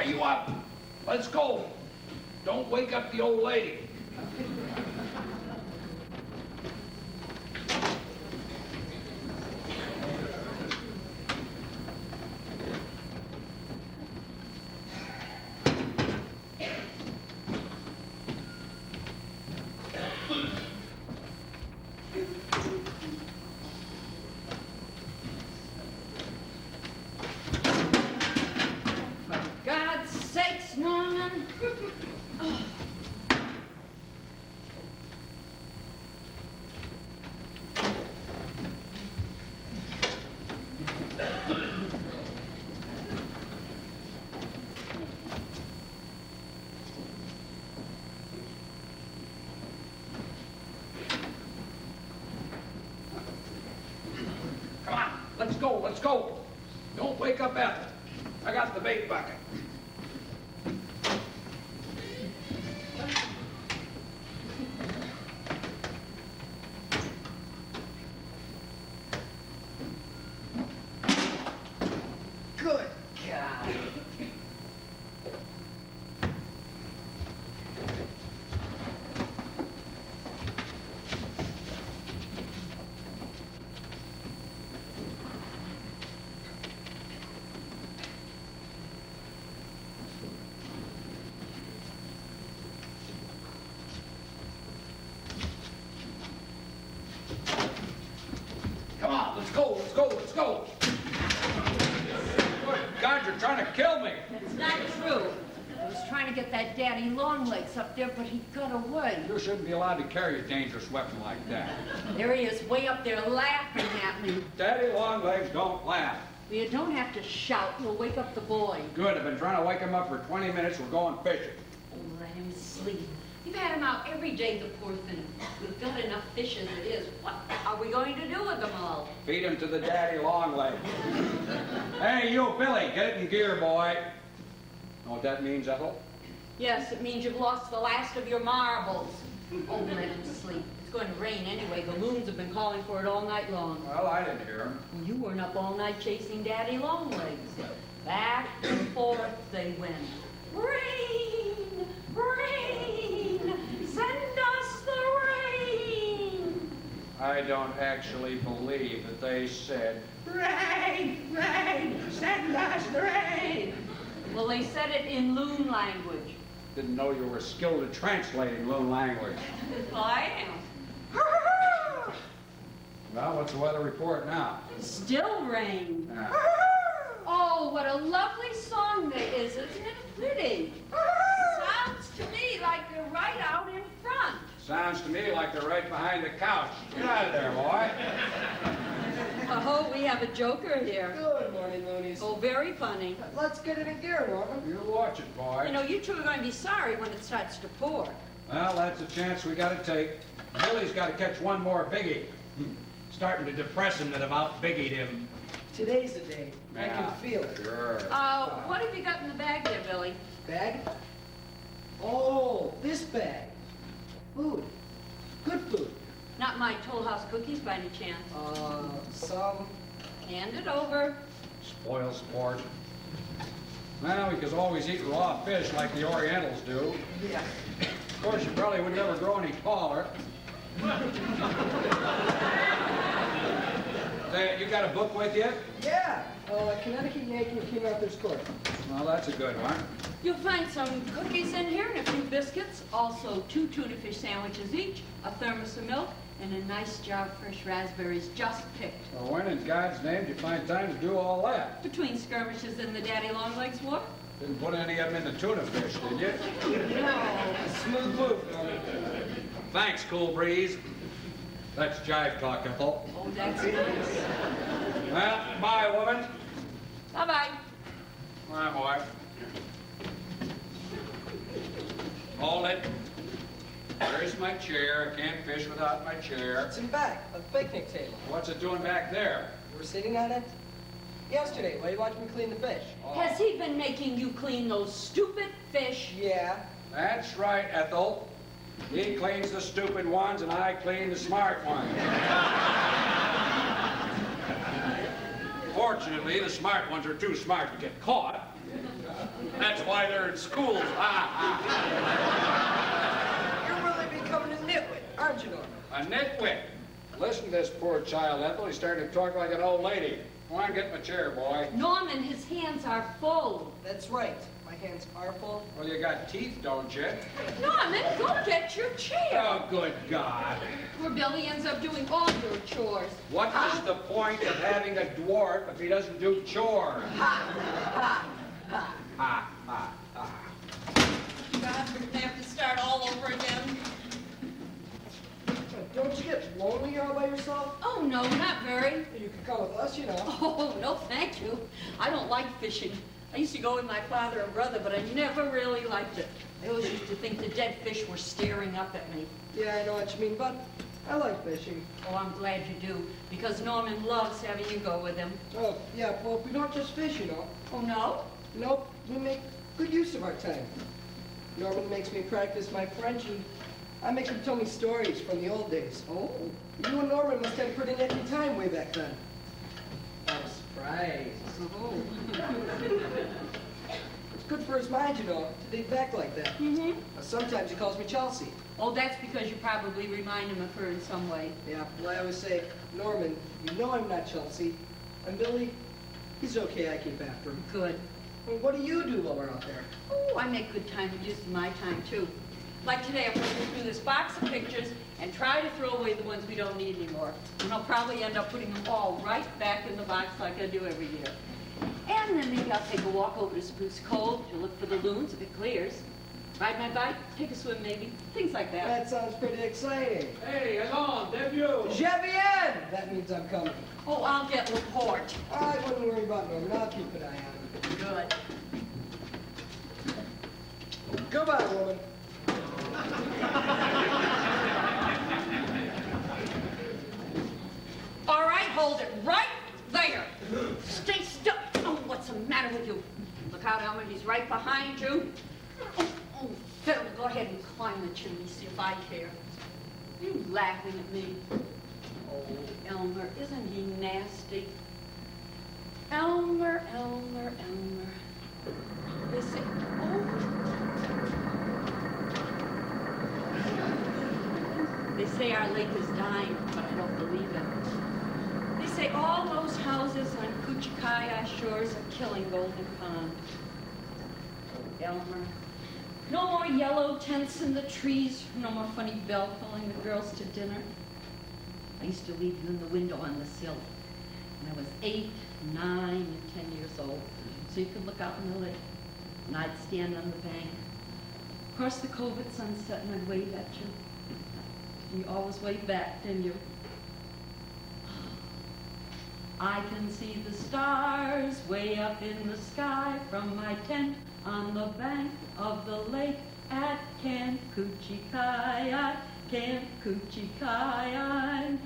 Are you up? Let's go. Don't wake up the old lady. Let's go. Don't wake up Ethel. I got the bait bucket. Good God. Let's go. Good God, you're trying to kill me. That's not true. I was trying to get that Daddy Longlegs up there, but he got away. You shouldn't be allowed to carry a dangerous weapon like that. There he is, way up there laughing at me. Daddy Longlegs don't laugh. Well, you don't have to shout. You'll wake up the boy. Good. I've been trying to wake him up for 20 minutes. We're going fishing. Oh, let him sleep. You've had him out every day, the poor thing. We've got enough fish as it is. What are we going to do with them all? Feed him to the Daddy Longlegs. Hey, you, Billy, get it in gear, boy. Know what that means, Ethel? Yes, it means you've lost the last of your marbles. Oh, let him sleep. It's going to rain anyway. The loons have been calling for it all night long. Well, I didn't hear him. Well, you weren't up all night chasing Daddy Longlegs. Back and forth they went. Rain! Rain! Send us the rain! I don't actually believe that they said, Rain! Rain! Send us the rain! Well, they said it in loon language. didn't know you were skilled at translating loon language. Well, I am. Well, what's the weather report now? Still rain. Yeah. Oh, what a lovely song that is. Isn't it pretty? Sounds to me like they're right out in front. Sounds to me like they're right behind the couch. Get out of there, boy. Oh, we have a joker here. Good morning, loonies. Oh, very funny. Let's get it in gear, Norman. You watch it, boy. You know, you two are going to be sorry when it starts to pour. Well, that's a chance we got to take. Billy's got to catch one more biggie. Starting to depress him that I've out-biggied him. Today's the day. I can feel it. Sure. What have you got in the bag there, Billy? Bag? Oh, this bag. Food. Good food. Not my Toll House cookies by any chance. Some. Hand it over. Spoil sport. Well, we could always eat raw fish like the Orientals do. Yeah. Of course, you probably would never grow any taller. Say, you got a book with you? Yeah. Connecticut Yankee and King Arthur's Court. Well, that's a good one. You'll find some cookies in here and a few biscuits, also 2 tuna fish sandwiches each, a thermos of milk, and a nice jar of fresh raspberries just picked. Well, when in God's name did you find time to do all that? Between skirmishes in the Daddy Longlegs War? Didn't put any of them in the tuna fish, did you? No. Smooth move, Norman. Thanks, Cool Breeze. That's jive talk, Ethel. Oh, that's nice. Well, bye, woman. Bye-bye. Bye, boy. Hold it. There's my chair. I can't fish without my chair. It's in back of the picnic table. What's it doing back there? You were sitting on it? Yesterday, while you watched me clean the fish. Oh. Has he been making you clean those stupid fish? Yeah. That's right, Ethel. He cleans the stupid ones and I clean the smart ones. Fortunately, the smart ones are too smart to get caught. That's why they're in schools. You're really becoming a nitwit, aren't you, Norman? A nitwit. Listen to this poor child, Ethel. He's starting to talk like an old lady. Go on, get in the chair, boy. Norman, his hands are full. That's right. My hands are full. Well, you got teeth, don't you? Norman, go get your chair. Oh, good God. Poor Billy ends up doing all your chores. What is the point of having a dwarf if he doesn't do chores? Ha! Ha, ha, ha. God, we're gonna have to start all over again. Don't you get lonely all by yourself? Oh, no, not very. You can come with us, you know. Oh, no, thank you. I don't like fishing. I used to go with my father and brother, but I never really liked it. I always used to think the dead fish were staring up at me. Yeah, I know what you mean, but I like fishing. Oh, I'm glad you do, because Norman loves having you go with him. Oh, yeah, well, we don't just fish, you know. Oh, no? Nope, we make good use of our time. Norman makes me practice my French, and I make him tell me stories from the old days. Oh. You and Norman must have put in any time way back then. Oh, surprise. Oh. It's good for his mind, you know, to think back like that. Mm-hmm. Sometimes he calls me Chelsea. Oh, that's because you probably remind him of her in some way. Yeah, well, I always say, Norman, you know I'm not Chelsea. And Billy, he's okay, I keep after him. Good. Well, what do you do while we're out there? Oh, I make good time use of my time, too. Like today, I'm going to go through this box of pictures and try to throw away the ones we don't need anymore. And I'll probably end up putting them all right back in the box like I do every year. And then maybe I'll take a walk over to Spruce Cove to look for the loons if it clears. Ride my bike, take a swim maybe, things like that. That sounds pretty exciting. Hey, allons, debut. Je viens! That means I'm coming. Oh, I'll get Laporte. I wouldn't worry about Norman. I'll keep an eye on him. Good. Goodbye, woman. All right, hold it right there. Stay still. Oh, what's the matter with you? Look out, Elmer, he's right behind you. Oh, Phil, go ahead and climb the chimney, see if I care. You laughing at me? Oh, Elmer, isn't he nasty? Elmer, Elmer, Elmer. They say, They say our lake is dying, but I don't believe it. They say all those houses on Kuchikaya shores are killing Golden Pond. Oh, Elmer. No more yellow tents in the trees, no more funny bell calling the girls to dinner. I used to leave you in the window on the sill when I was 8, 9, and 10 years old, so you could look out in the lake, and I'd stand on the bank, across the cove at sunset, and I'd wave at you. And you always waved back, didn't you? I can see the stars way up in the sky from my tent on the bank of the lake at Camp Kuchikaya, Camp Kuchikaya.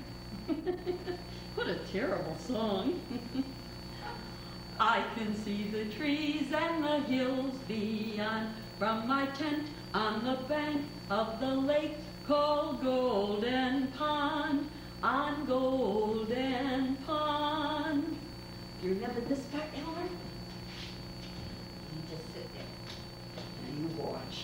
What a terrible song. I can see the trees and the hills beyond from my tent on the bank of the lake called Golden Pond, on Golden Pond. Do you remember this part, Elmer? You just sit there and you watch.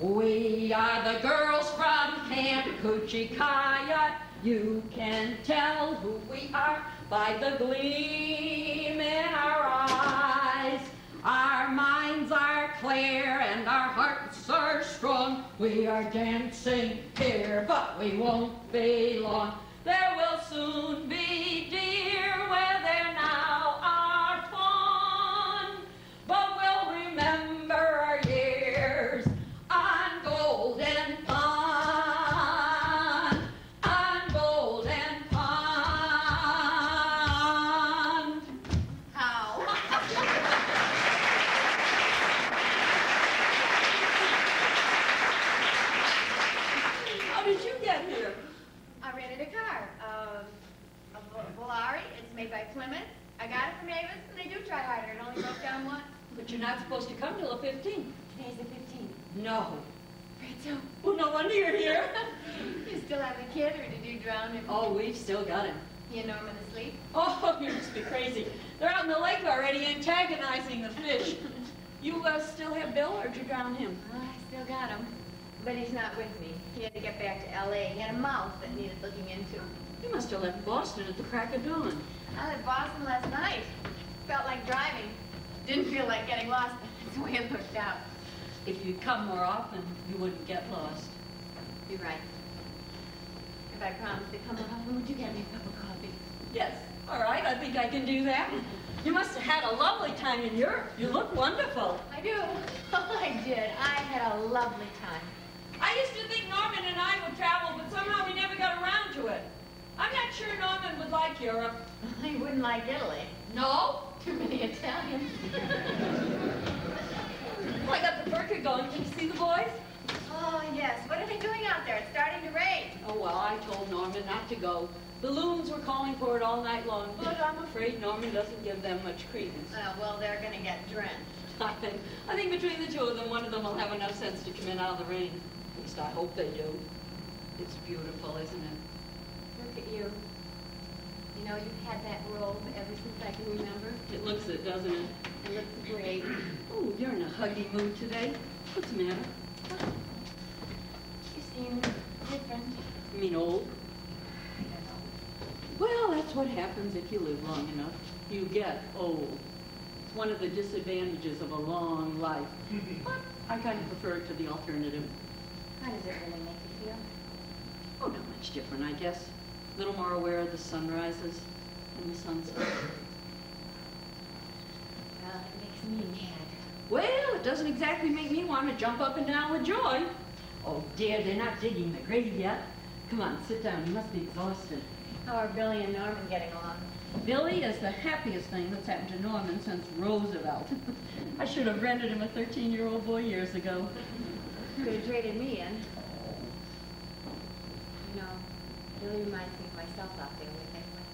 We are the girls from Camp Kuchikaya. You can tell who we are by the gleam in our eyes. Our minds are clear and our hearts are strong. We are dancing here, but we won't be long. There will soon be deer where there now are fawn. But we'll remember our years on Golden Pond, on Golden Pond. How? How did you get here? I rented a car, a Volare. It's made by Plymouth. I got it from Avis, and they do try harder. It only broke down once. But you're not supposed to come till the 15th. Today's the 15th. No. Right, so Well, no wonder you're here. you still have the kid, or did you drown him? Oh, we've still got him. He and Norman asleep? Oh, you must be crazy. They're out in the lake already antagonizing the fish. You still have Bill, or did you drown him? I still got him, but he's not with me. He had to get back to L.A. He had a mouth that needed looking into. You must have left Boston at the crack of dawn. I left Boston last night. Felt like driving. Didn't feel like getting lost. That's the way it looked out. If you'd come more often, you wouldn't get lost. You're right. If I promised to come more often, would you get me a cup of coffee? Yes. All right, I think I can do that. You must have had a lovely time in Europe. You look wonderful. I do. Oh, I did. I had a lovely time. I used to think Norman and I would travel, but somehow we never got around to it. I'm not sure Norman would like Europe. I wouldn't like Italy. No? Too many Italians. Well, I got the burqa going. Can you see the boys? Oh, yes. What are they doing out there? It's starting to rain. Oh, well, I told Norman not to go. The loons were calling for it all night long, but I'm afraid Norman doesn't give them much credence. Well, they're going to get drenched. I think between the two of them, one of them will have enough sense to come in out of the rain. At least I hope they do. It's beautiful, isn't it? Look at you. You know, you've had that robe ever since I can remember. It looks it, doesn't it? It looks great. Oh, you're in a huggy mood today. What's the matter? You seem different. You mean old? I don't know. Well, that's what happens if you live long enough. You get old. It's one of the disadvantages of a long life. But I kind of prefer it to the alternative. How does it really make you feel? Oh, not much different, I guess. A little more aware of the sunrises and the sunsets. Well, it makes me mad. Well, it doesn't exactly make me want to jump up and down with joy. Oh, dear, they're not digging the grave yet. Come on, sit down. You must be exhausted. How are Billy and Norman getting along? Billy is the happiest thing that's happened to Norman since Roosevelt. I should have rented him a 13-year-old boy years ago. Could have traded me in. You know, Billy reminds me of myself out there with that way.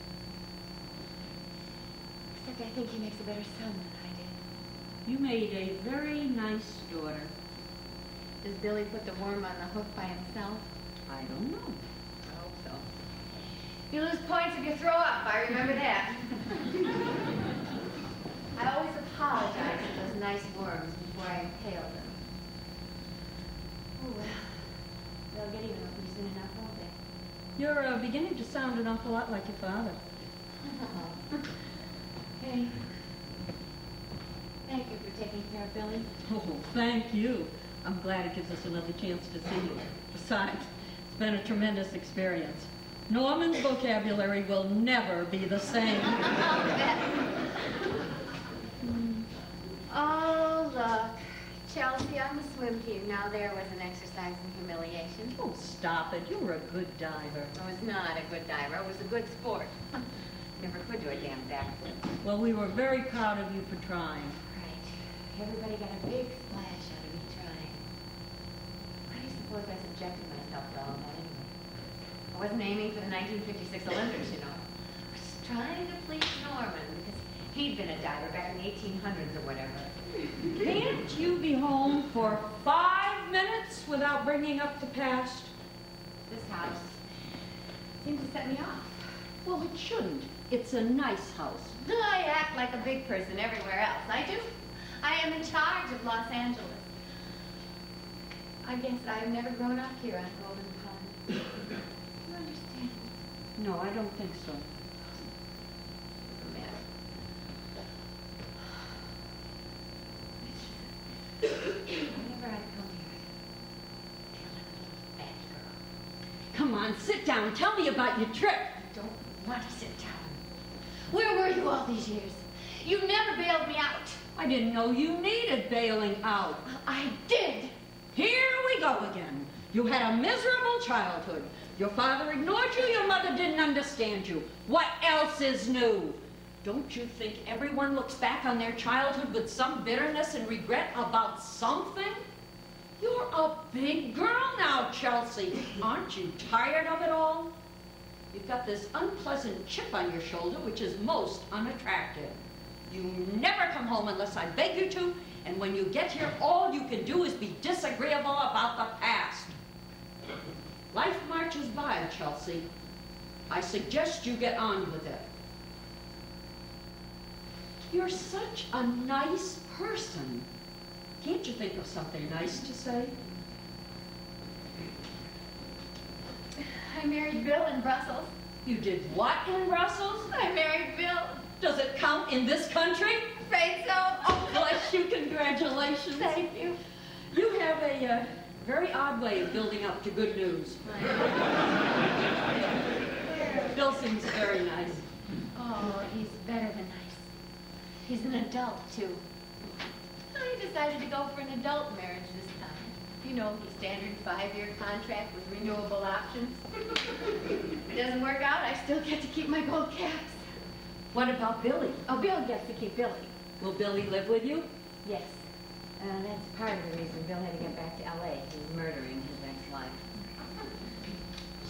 Except I think he makes a better son than I did. You made a very nice daughter. Does Billy put the worm on the hook by himself? I don't know. I hope so. You lose points if you throw up, I remember that. I always apologize for those nice worms before I impale them. Oh, well. They'll get even with me soon enough, won't they? You're beginning to sound an awful lot like your father. Hey. Thank you for taking care of Billy. Oh, thank you. I'm glad it gives us another chance to see you. Besides, it's been a tremendous experience. Norman's vocabulary will never be the same. Oh, look. Chelsea on the swim team. Now there was an exercise in humiliation. Oh, stop it. You were a good diver. I was not a good diver. I was a good sport. Never could do a damn backflip. Well, we were very proud of you for trying. Right. Everybody got a big splash out of me trying. Why do you suppose I subjected myself to all that anyway? I wasn't aiming for the 1956 Olympics, you know. I was trying to please Norman because he'd been a diver back in the 1800s or whatever. Can't you be home for 5 minutes without bringing up the past? This house seems to set me off. Well, it shouldn't. It's a nice house. I act like a big person everywhere else. I do. I am in charge of Los Angeles. I guess I've never grown up here on Golden Pond. You understand? No, I don't think so. Whenever I come here, I feel like a little fat girl. Come on, sit down. Tell me about your trip. I don't want to sit down. Where were you all these years? You never bailed me out. I didn't know you needed bailing out. I did. Here we go again. You had a miserable childhood. Your father ignored you, your mother didn't understand you. What else is new? Don't you think everyone looks back on their childhood with some bitterness and regret about something? You're a big girl now, Chelsea. Aren't you tired of it all? You've got this unpleasant chip on your shoulder, which is most unattractive. You never come home unless I beg you to, and when you get here, all you can do is be disagreeable about the past. Life marches by, Chelsea. I suggest you get on with it. You're such a nice person. Can't you think of something nice to say? I married Bill in Brussels. You did what in Brussels? I married Bill. Does it count in this country? Afraid so. Oh, bless you, congratulations. Thank you. You have a very odd way of building up to good news. Bill seems very nice. Oh, he's better than nice. He's an adult, too. I decided to go for an adult marriage this time. You know, the standard 5-year contract with renewable options. If it doesn't work out, I still get to keep my gold caps. What about Billy? Oh, Bill gets to keep Billy. Will Billy live with you? Yes. That's part of the reason Bill had to get back to L.A. He was murdering his ex-wife.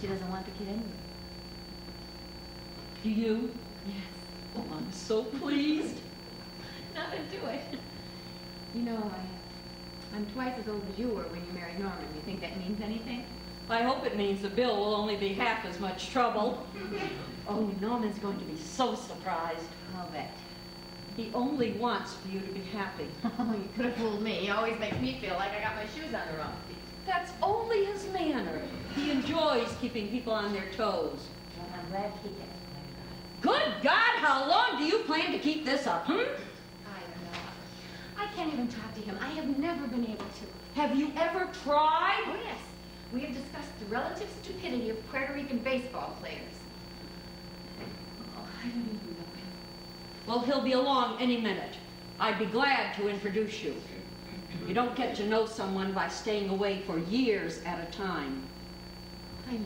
She doesn't want the kid anyway. Do you? Yes. Oh, I'm so pleased. Nothing to it. You know, I'm twice as old as you were when you married Norman. You think that means anything? I hope it means the Bill will only be half as much trouble. Oh, Norman's going to be so surprised. I'll bet. He only wants for you to be happy. Oh, you could have fooled me. He always makes me feel like I got my shoes on the wrong feet. That's only his manner. He enjoys keeping people on their toes. Well, I'm glad to keep it. Good God, how long do you plan to keep this up, I don't know. I can't even talk to him. I have never been able to. Have you ever tried? Oh, yes. We have discussed the relative stupidity of Puerto Rican baseball players. Oh, I don't even know him. Well, he'll be along any minute. I'd be glad to introduce you. You don't get to know someone by staying away for years at a time. I know.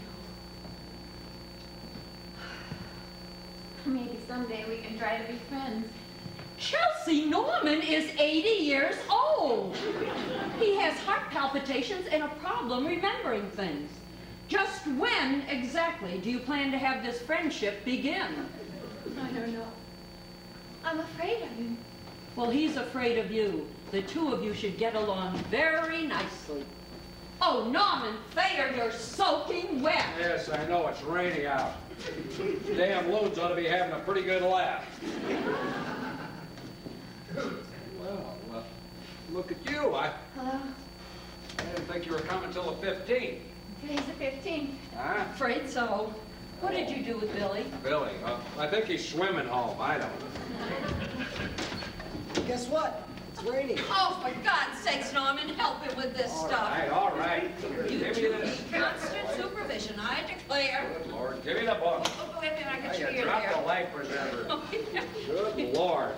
Maybe someday we can try to be friends. Chelsea, Norman is 80 years old. He has heart palpitations and a problem remembering things. Just when exactly do you plan to have this friendship begin? I don't know. I'm afraid of him. Well, he's afraid of you. The two of you should get along very nicely. Oh, Norman Thayer, you're soaking wet. Yes, I know, it's raining out. Damn loons ought to be having a pretty good laugh. Well, look at you. I Hello? didn't think you were coming till the 15th. Today's the 15th. Huh? Afraid so. What did you do with Billy? Billy, I think he's swimming home. I don't. Guess what? It's raining. Oh, for God's sakes, Norman, help him with this stuff. All right. You Give me two this. need constant supervision, I declare. Good Lord, give me the book. Oh, wait a minute, I got Hey, you you here dropped the there. life preserver. Oh, yeah. Good Lord.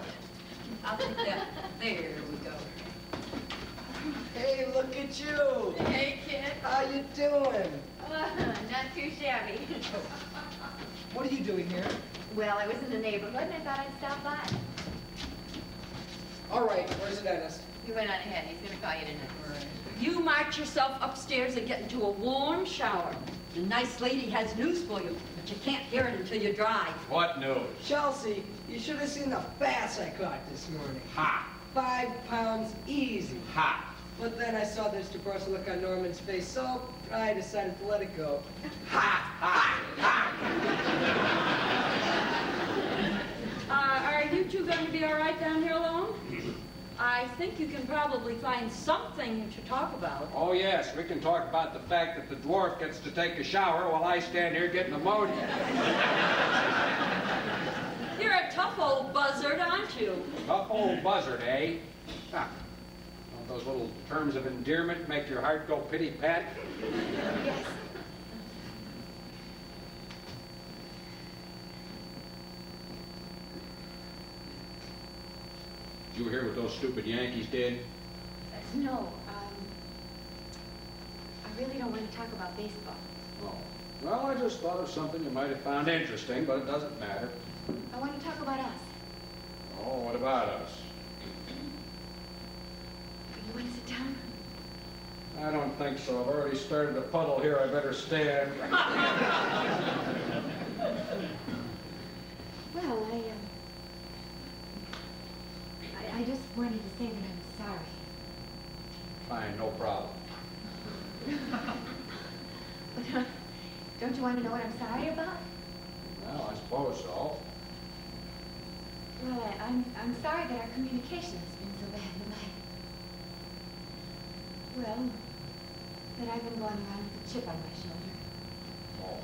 I'll take that. There we go. Hey, look at you. Hey, kid. How you doing? Not too shabby. What are you doing here? Well, I was in the neighborhood and I thought I'd stop by. All right, where's the dentist? You went on ahead. He's going to call you tonight. You march yourself upstairs and get into a warm shower. The nice lady has news for you, but you can't hear it until you drive. What news? Chelsea, you should have seen the bass I caught this morning. Ha! 5 pounds easy. Ha! But then I saw this depressed look on Norman's face, so I decided to let it go. Ha! Ha! Ha! Are you two going to be all right down here alone? I think you can probably find something to talk about. Oh, yes, we can talk about the fact that the dwarf gets to take a shower while I stand here getting pneumonia. You're a tough old buzzard, aren't you? Tough old buzzard, eh? Huh. Don't those little terms of endearment make your heart go pity-pat? Yes. Did you hear what those stupid Yankees did? No, I really don't want to talk about baseball. Oh. Well, I just thought of something you might have found interesting, but it doesn't matter. I want to talk about us. Oh, what about us? You want to sit down? I don't think so. I've already started a puddle here. I better stand. Well, I just wanted to say that I'm sorry. Fine, no problem. But don't you want to know what I'm sorry about? Well, I suppose so. Well, I'm sorry that our communication has been so bad in the night. Well, that I've been going around with a chip on my shoulder. Oh.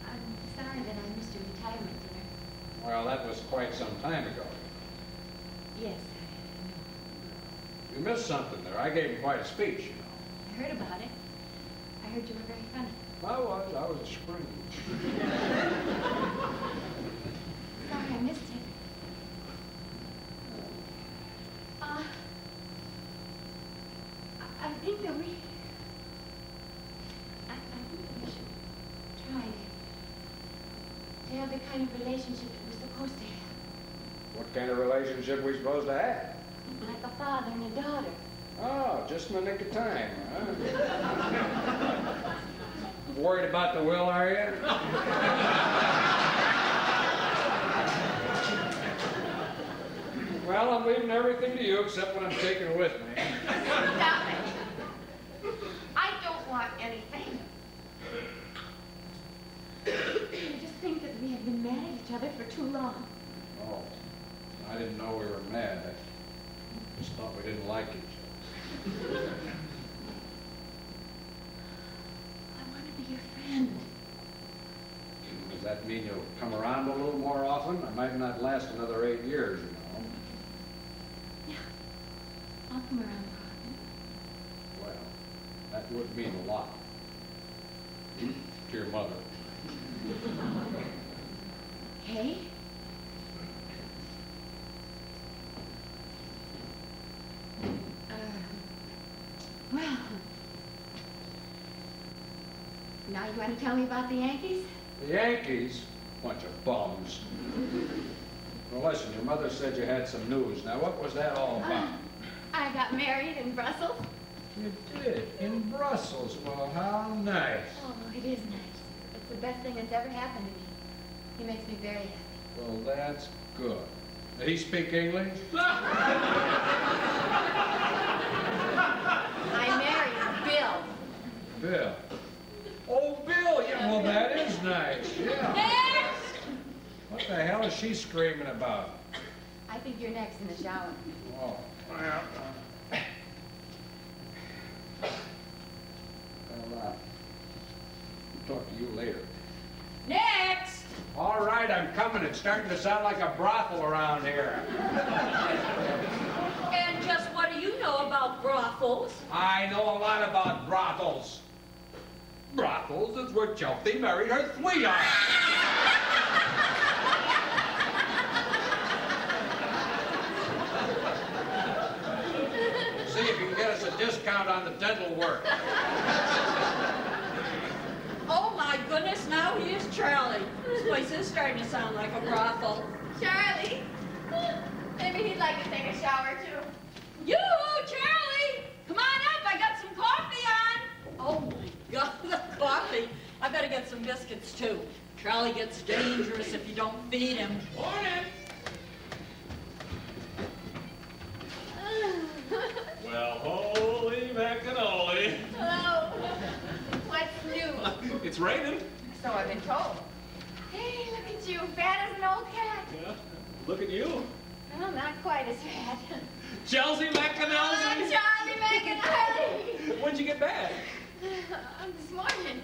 I'm sorry that I missed your retirement dinner. Well, that was quite some time ago. Yes, You missed something there. I gave him quite a speech, you know. I heard about it. I heard you were very funny. I was a spring. Sorry I missed it. I think that we... I think that we should try to have the kind of relationship that we're supposed to have. What kind of relationship we supposed to have? Like a father and a daughter. Oh, just in the nick of time, huh? Worried about the will, are you? Well, I'm leaving everything to you except what I'm taking with me. Stop it. I don't want anything. I just think that we have been mad at each other for too long. Oh, I didn't know we were mad. I just thought we didn't like each other. I want to be your friend. Does that mean you'll come around a little more often? I might not last another 8 years, you know. Yeah, I'll come around more often. Well, that would mean a lot. To your mother. Hey? Well, now you want to tell me about the Yankees? The Yankees? Bunch of bums. Well, listen, your mother said you had some news. Now, what was that all about? I got married in Brussels. You did? In Brussels? Well, how nice. Oh, it is nice. It's the best thing that's ever happened to me. He makes me very happy. Well, that's good. Did he speak English? I married Bill. Bill. Oh, Bill. Yeah, well, that is nice. Yeah. Next! What the hell is she screaming about? I think you're next in the shower. Oh, well. I'll talk to you later. Next! All right, I'm coming. It's starting to sound like a brothel around here. And just what do you know about brothels? I know a lot about brothels. Brothels is where Chelsea married her sweetheart. See if you can get us a discount on the dental work. Oh my goodness, now here's Charlie. This place is starting to sound like a brothel. Charlie! Maybe he'd like to take a shower, too. You, Charlie! Come on up, I got some coffee on. Oh my God, the coffee. I better get some biscuits too. Charlie gets dangerous if you don't feed him. Morning. Well, holy macannoli. Hello. What's new? It's raining. So I've been told. Hey, look at you, fat as an old cat. Yeah. Look at you. Well, not quite as fat. Chelsea Oh, McAnally. Charlie McAnally. When'd you get back? This morning.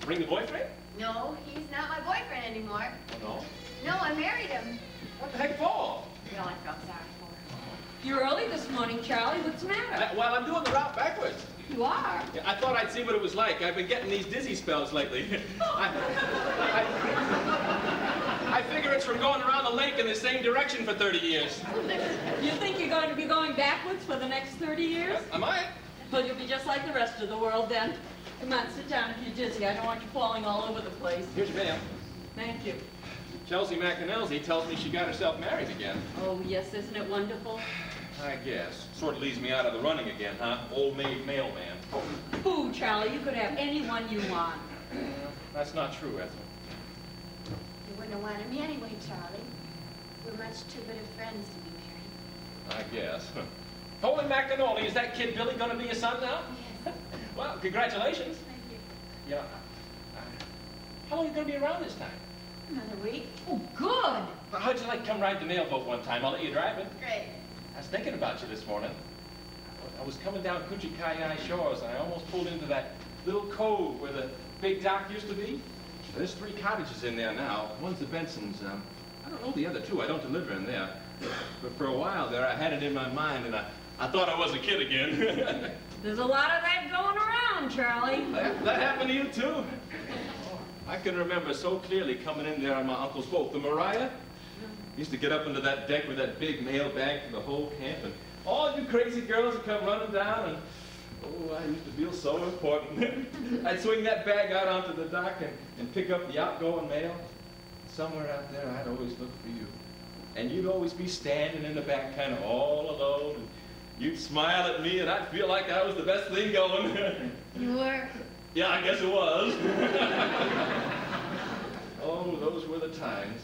Bring the boyfriend? No, he's not my boyfriend anymore. Oh, No, I married him. no. What the heck for? No, I felt sorry for You're early this morning, Charlie. What's the matter? Well, I'm doing the route backwards. You are. Yeah, I thought I'd see what it was like. I've been getting these dizzy spells lately. I figure it's from going around the lake in the same direction for 30 years. You think you're going to be going backwards for the next 30 years? Am I? Well, you'll be just like the rest of the world then. Come on, sit down if you're dizzy. I don't want you falling all over the place. Here's your mail. Thank you. Chelsea McAnally tells me she got herself married again. Oh, yes, isn't it wonderful? I guess. Sort of leaves me out of the running again, huh? Old maid mailman. Pooh, Charlie, you could have anyone you want. That's not true, Ethel. You wouldn't have wanted me anyway, Charlie. We're much too good of friends to be married. I guess. Holy macannoli, is that kid Billy gonna be your son now? Yes. Well, congratulations. Thank you. Yeah. How long are you gonna be around this time? Another week. Oh, good. How'd you like to come ride the mailboat one time? I'll let you drive it. Great. I was thinking about you this morning. I was coming down Kuchikayai Shores, and I almost pulled into that little cove where the big dock used to be. There's 3 cottages in there now. One's the Bensons. I don't know the other 2. I don't deliver in there. But for a while there, I had it in my mind, and I thought I was a kid again. There's a lot of that going around, Charlie. That happened to you, too? I can remember so clearly coming in there on my uncle's boat, the Mariah. Used to get up into that deck with that big mail bag for the whole camp, and all you crazy girls would come running down, and oh, I used to feel so important. I'd swing that bag out onto the dock and pick up the outgoing mail. Somewhere out there, I'd always look for you. And you'd always be standing in the back kind of all alone, and you'd smile at me, and I'd feel like I was the best thing going. You were? Yeah, I guess it was. Oh, those were the times.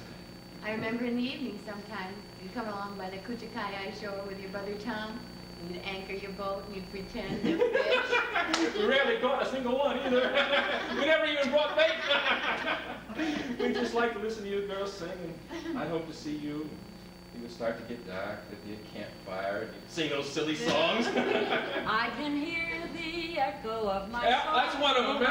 I remember in the evening sometimes, you'd come along by the Kuchikayai shore with your brother Tom, and you'd anchor your boat and you'd pretend to fish. We rarely caught a single one either. We never even brought bait. We just like to listen to you girls sing, and I'd hope to see you. It would start to get dark, there'd be a campfire, and you'd sing those silly songs. I can hear the echo of my Yeah, song that's one of them.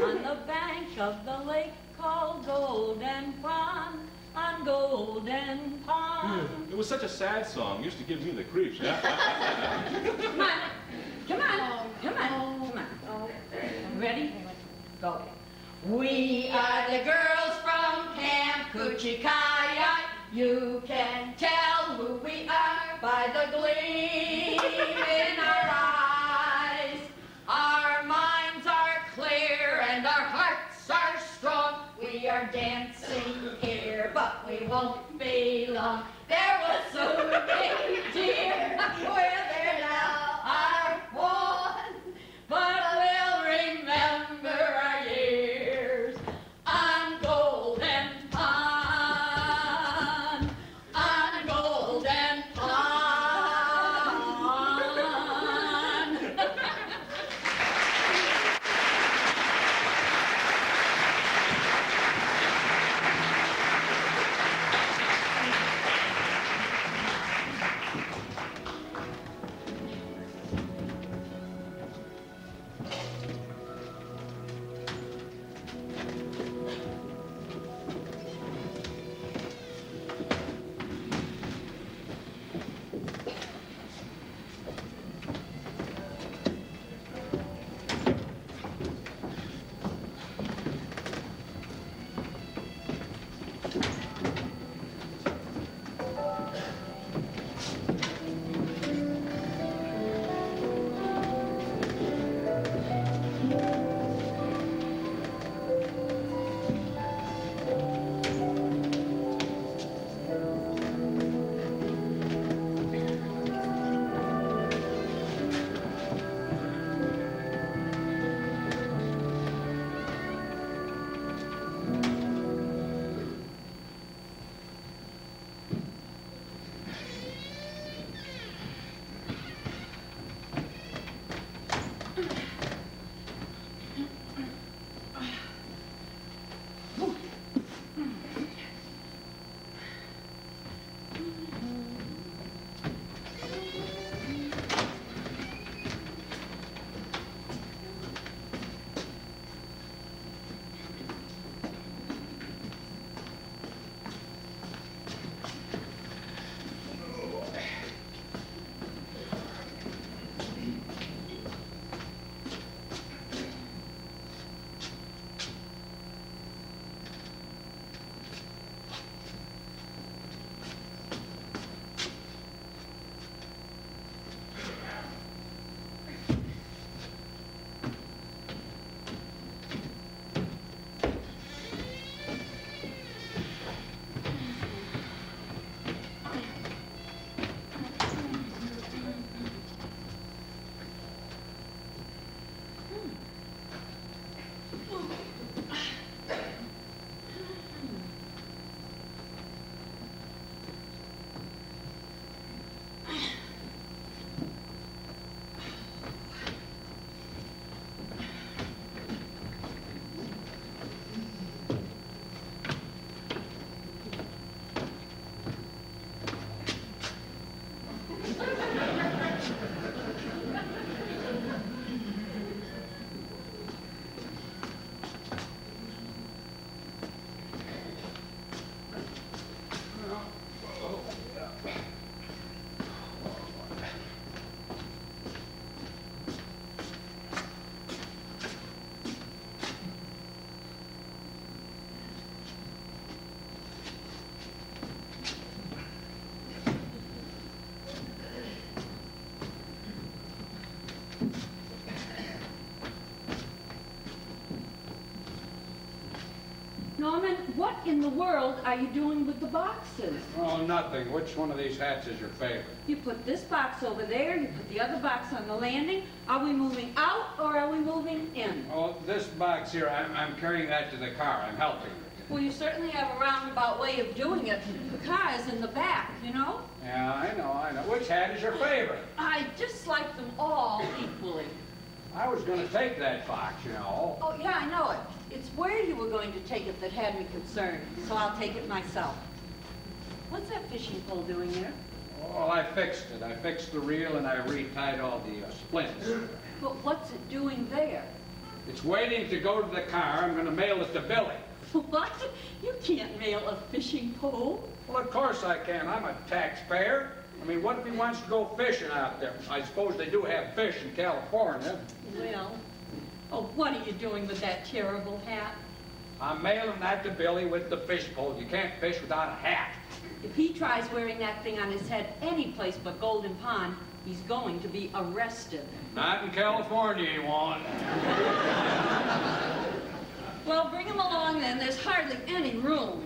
on the bank of the lake called Golden Pond, on Golden Pond. It was such a sad song. It used to give me the creeps. Come on, come on, come on, come on. Ready? Go. We are the girls from Camp Kuchikayai. You can tell who we are by the gleam in our eyes. Our minds are clear and our hearts are strong. We are dancing here, but we won't be long. There was so many dear, we're there now, our one, but we'll remember our years on Golden Pond, on Golden Pond. in the world are you doing with the boxes? Oh, nothing. Which one of these hats is your favorite? You put this box over there, you put the other box on the landing. Are we moving out or are we moving in? Oh, this box here, I'm carrying that to the car. I'm helping you. Well, you certainly have a roundabout way of doing it. The car is in the back, you know? Yeah, I know. Which hat is your favorite? I dislike them all equally. I was going to take that box, you know. Oh, yeah, I know it. It's where you were going to take it that had me concerned, so I'll take it myself. What's that fishing pole doing there? Well, I fixed it. I fixed the reel and I retied all the splints. But what's it doing there? It's waiting to go to the car. I'm going to mail it to Billy. What? You can't mail a fishing pole. Well, of course I can. I'm a taxpayer. I mean, what if he wants to go fishing out there? I suppose they do have fish in California. Well, oh, what are you doing with that terrible hat? I'm mailing that to Billy with the fish pole. You can't fish without a hat. If he tries wearing that thing on his head any place but Golden Pond, he's going to be arrested. Not in California, he won't. Well, bring him along then. There's hardly any room.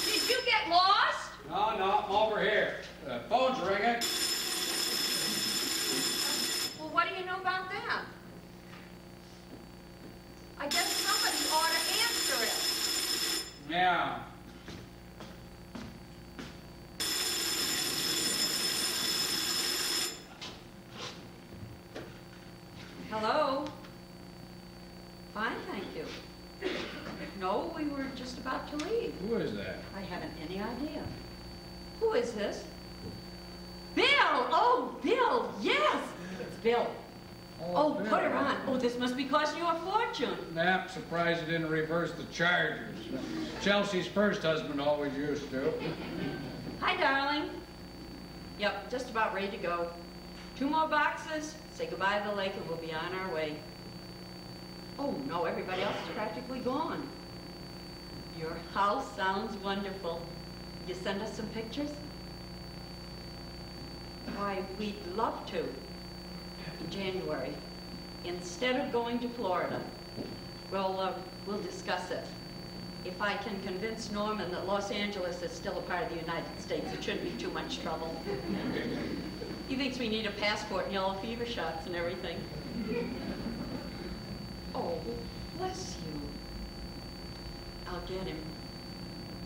Did you get lost? No, I'm over here. The phone's ringing. Well, what do you know about that? I guess somebody ought to answer it. Yeah. Hello? Fine, thank you. No, we were just about to leave. Who is that? I haven't any idea. Who is this? Bill! Oh, Bill, yes! It's Bill. Oh, Bill. put her on. Oh, this must be costing you a fortune. I'm surprised he didn't reverse the charges. Chelsea's first husband always used to. Hi, darling. Yep, just about ready to go. 2 more boxes, say goodbye to the lake, and we'll be on our way. Oh, no, everybody else is practically gone. Your house sounds wonderful. You send us some pictures? Why, we'd love to. In January, instead of going to Florida. We'll discuss it. If I can convince Norman that Los Angeles is still a part of the United States, it shouldn't be too much trouble. He thinks we need a passport and yellow fever shots and everything. Oh, bless you. I'll get him.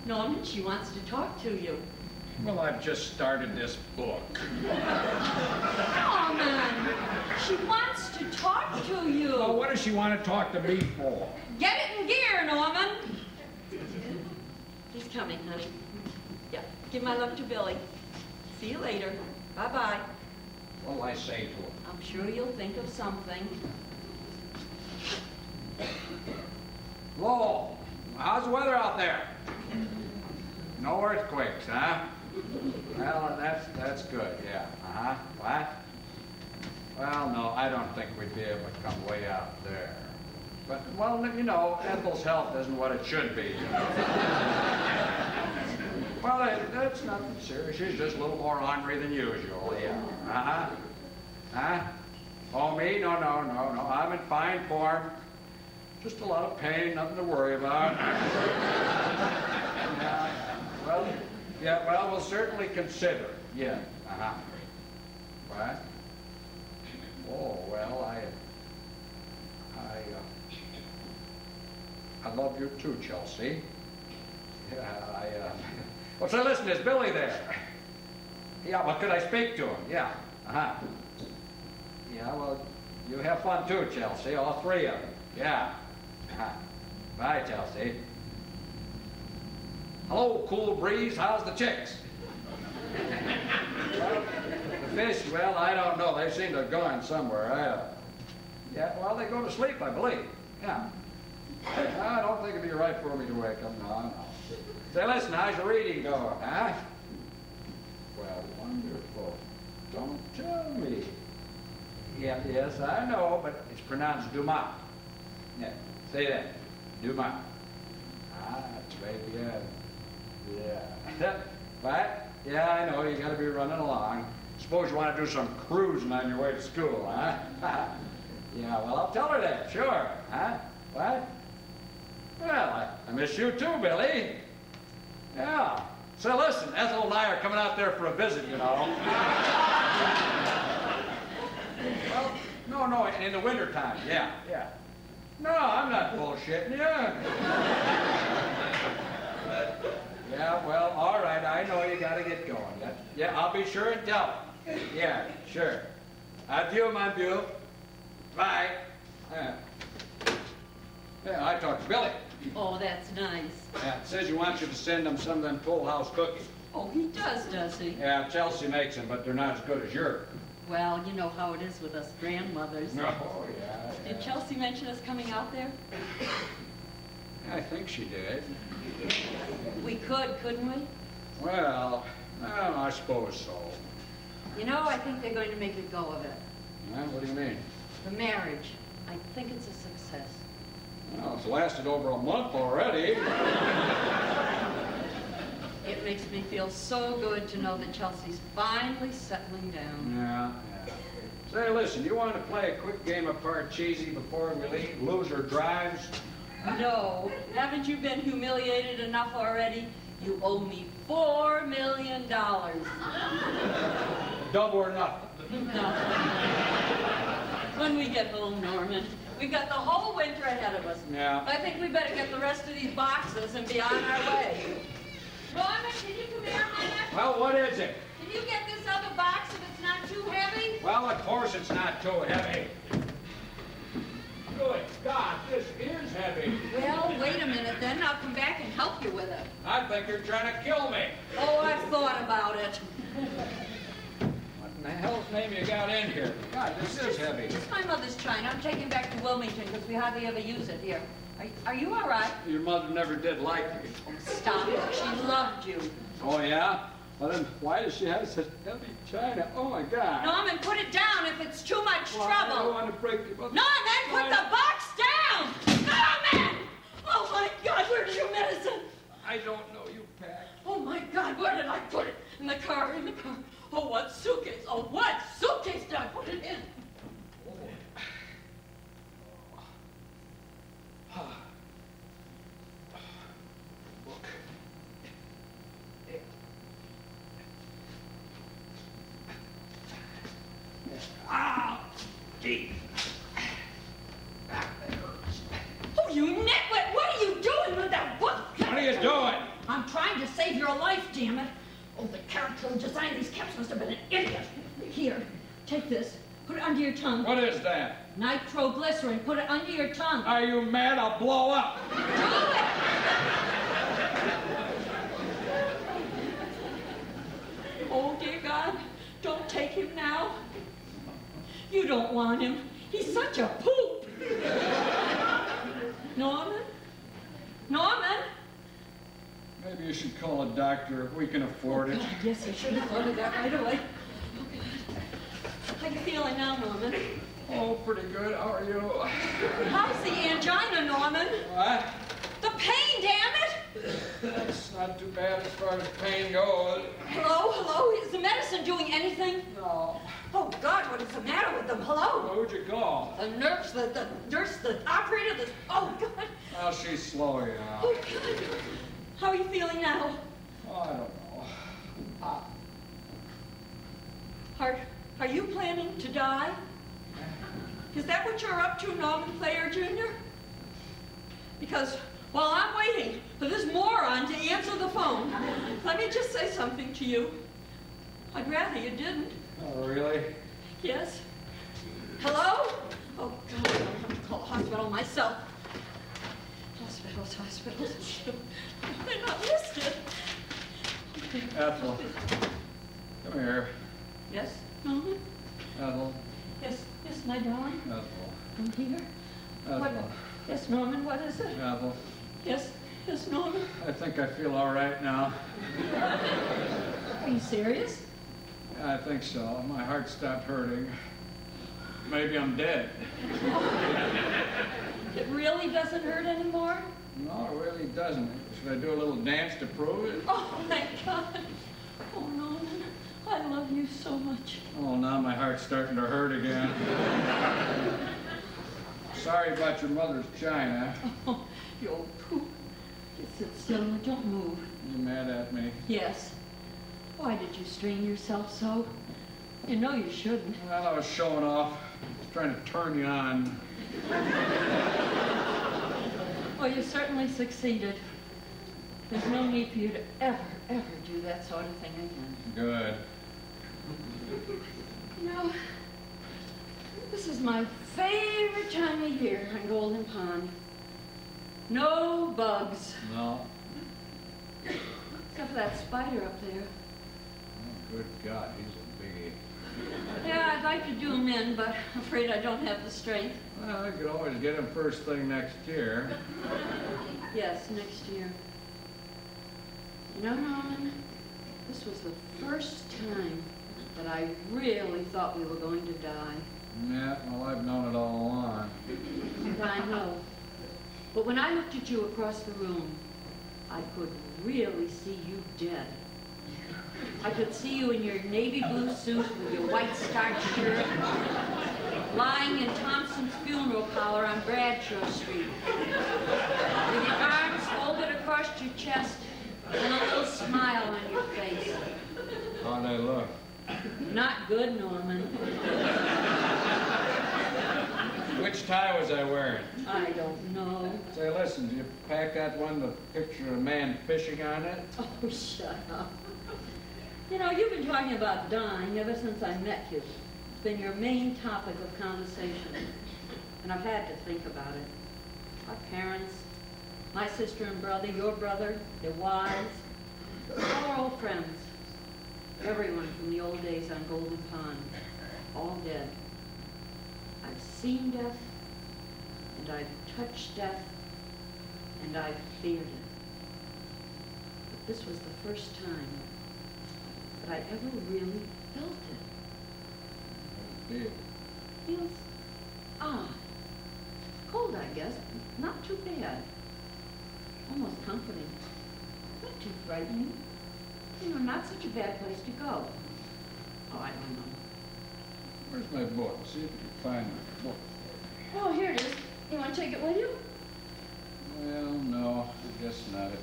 Norman, she wants to talk to you. Well, I've just started this book. Norman, she wants to talk to you. Well, what does she want to talk to me for? Get it in gear, Norman. He's coming, honey. Yeah, give my love to Billy. See you later. Bye-bye. What'll I say to her? I'm sure you'll think of something. Lowell, how's the weather out there? No earthquakes, huh? Well, that's good, yeah. Uh-huh. What? Well, no, I don't think we'd be able to come way out there. But, well, you know, Ethel's health isn't what it should be. Well, that's nothing serious. She's just a little more hungry than usual, yeah. Uh-huh. Huh? Oh, me? No. I'm in fine form. Just a lot of pain, nothing to worry about. Well, we'll certainly consider it. Yeah. Uh-huh. What? Oh, well, I love you too, Chelsea. Yeah, Well, so listen, is Billy there? Yeah, well, could I speak to him? Yeah. Uh-huh. Yeah, well, you have fun too, Chelsea, all 3 of them. Yeah. Uh-huh. Bye, Chelsea. Hello, cool breeze. How's the chicks? Well, the fish, well, I don't know. They seem to have gone somewhere. Yeah, well, they go to sleep, I believe. Yeah. I don't think it'd be right for me to wake them. No. Say, listen, how's your reading going, huh? Well, wonderful. Don't tell me. Yeah, yes, I know, but it's pronounced Dumas. Yeah, say that. Dumas. Ah, baby, yeah. Yeah. But, yeah, I know, you gotta be running along. Suppose you want to do some cruising on your way to school, huh? Yeah, well, I'll tell her that, sure. Huh? What? Well, I miss you too, Billy. Yeah. So listen, Ethel and I are coming out there for a visit, you know. Well, no, in the wintertime, yeah. No, I'm not bullshitting you. Yeah, well, all right, I know you gotta get going. Yeah, I'll be sure and tell her. Yeah, sure. Adieu, mon vieux. Bye. Yeah, I talked to Billy. Oh, that's nice. Yeah, it says he wants you to send him some of them Toll House cookies. Oh, he does he? Yeah, Chelsea makes them, but they're not as good as yours. Well, you know how it is with us grandmothers. Oh, yeah. Did Chelsea mention us coming out there? I think she did. We could, couldn't we? Well, I suppose so. You know, I think they're going to make a go of it. Huh? What do you mean? The marriage. I think it's a success. Well, it's lasted over a month already. It makes me feel so good to know that Chelsea's finally settling down. Yeah. Say, listen, you want to play a quick game of Parcheesi before we leave? Loser drives? No. Haven't you been humiliated enough already? You owe me $4 million. Double or nothing. No. When we get home, Norman, we've got the whole winter ahead of us. Yeah. I think we better get the rest of these boxes and be on our way. Norman, can you come here a minute? Well, what is it? Can you get this other box if it's not too heavy? Well, of course it's not too heavy. Good God, this is heavy. Well, wait a minute then. I'll come back and help you with it. I think you're trying to kill me. Oh, I've thought about it. What in the hell's name you got in here? God, this is heavy. It's my mother's china. I'm taking back to Wilmington because we hardly ever use it here. Are you all right? Your mother never did like me. Stop it. She loved you. Oh, yeah? Well, then why does she have such heavy china? Oh, my God. Norman, put it down if it's too much Well, I don't trouble. want to break your mother. Norman, put the box down! Norman! Oh, my God, where's your medicine? I don't know, you pack. Oh, my God, where did I put it? In the car. Oh, what suitcase? Oh, what suitcase did I put it in? Look. Ah! Gee. That hurts. Oh, you nitwit! What are you doing with that book? What are you doing? I'm trying to save your life, damn it. Oh, the character who designed these caps must have been an idiot. Here, take this. Put it under your tongue. What is that? Nitroglycerin. Put it under your tongue. Are you mad? I'll blow up. Do it! Oh, dear God, don't take him now. You don't want him. He's such a poop. Norman? Norman? Maybe you should call a doctor if we can afford it. God, yes, I should have thought of that right away. How you feeling now, Norman? Oh, pretty good. How are you? How's the angina, Norman? What? The pain, damn it! That's not too bad as far as pain goes. Hello? Is the medicine doing anything? No. Oh, God, what is the matter with them? Hello? Who'd you call? The nurse, the nurse, the operator, the... Oh, God. Well, she's slow, you know. Oh, God. How are you feeling now? Oh, I don't know. Are you planning to die? Is that what you're up to, Norman Thayer Jr.? Because while I'm waiting for this moron to answer the phone, let me just say something to you. I'd rather you didn't. Oh, really? Yes? Hello? Oh, God, I'm going to call a hospital myself. Hospitals. They're not listed. Ethel, come here. Yes, Norman? Ethel, Yes, my darling. Ethel, I'm here. What? Ethel, Yes, Norman, what is it? Ethel. Yes, Norman. I think I feel all right now. Are you serious? Yeah, I think so. My heart stopped hurting. Maybe I'm dead. It really doesn't hurt anymore? No, it really doesn't. Should I do a little dance to prove it? Oh, my God. Oh, Norman, I love you so much. Oh, now my heart's starting to hurt again. Sorry about your mother's china. Oh, you old poop. Just sit still and don't move. You mad at me? Yes. Why did you strain yourself so? You know you shouldn't. Well, I was showing off. I was trying to turn you on. Well, you certainly succeeded. There's no need for you to ever do that sort of thing again. Good. You know, this is my favorite time of year on Golden Pond. No bugs. No. Except for that spider up there. Oh, good God, he's a biggie. Yeah, I'd like to do him in, but I'm afraid I don't have the strength. Well, I could always get him first thing next year. Yes, next year. You know, Norman, this was the first time that I really thought we were going to die. Yeah, well, I've known it all along. I know. But when I looked at you across the room, I could really see you dead. I could see you in your navy blue suit with your white starched shirt, lying in Thompson's funeral parlor on Bradshaw Street, with your arms folded across your chest and a little smile on your face. How'd I look? Not good, Norman. Which tie was I wearing? I don't know. Say, listen, did you pack that one with a picture of a man fishing on it? Oh, shut up. You know, you've been talking about dying ever since I met you. It's been your main topic of conversation. And I've had to think about it. Our parents, my sister and brother, your brother, their wives, all our old friends. Everyone from the old days on Golden Pond, all dead. I've seen death, and I've touched death, and I've feared it. But this was the first time that I ever really felt it. Feel. Feels odd. Cold, I guess. Not too bad. Almost comforting. Not too frightening. You know, not such a bad place to go. Oh, I don't know. Where's my book? See if you can find my book. Oh, here it is. You want to take it with you? Well, no, I guess not. It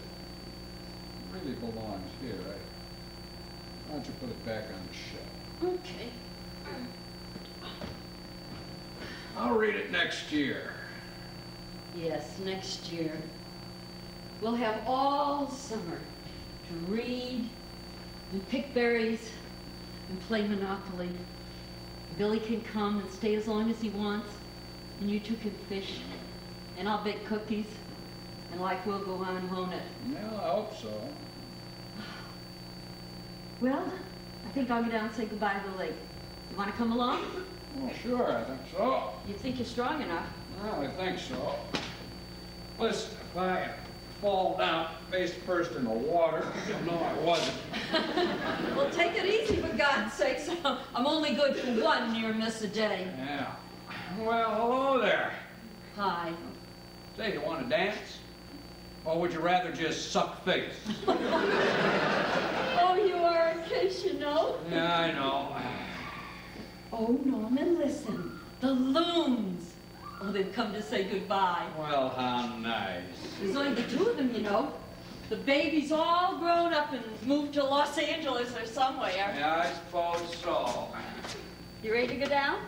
really belongs here, right? Why don't you put it back on the shelf? Okay. I'll read it next year. Yes, next year. We'll have all summer to read and pick berries and play Monopoly. Billy can come and stay as long as he wants, and you two can fish, and I'll bake cookies, and life will go on, won't it? Well, I hope so. Well, I think I'll go down and say goodbye to the lake. You want to come along? Well, sure, I think so. You think you're strong enough? Well, I think so. Listen, if I fall down face first in the water, you'll know I wasn't. Well, take it easy, for God's sakes. I'm only good for one near miss a day. Yeah. Well, hello there. Hi. Say, you want to dance? Or would you rather just suck face? Oh, you are in case you know. Yeah, I know. Oh, Norman, listen. The loons. Oh, they've come to say goodbye. Well, how nice. There's only the two of them, you know. The baby's all grown up and moved to Los Angeles or somewhere. Yeah, I suppose so. You ready to go down?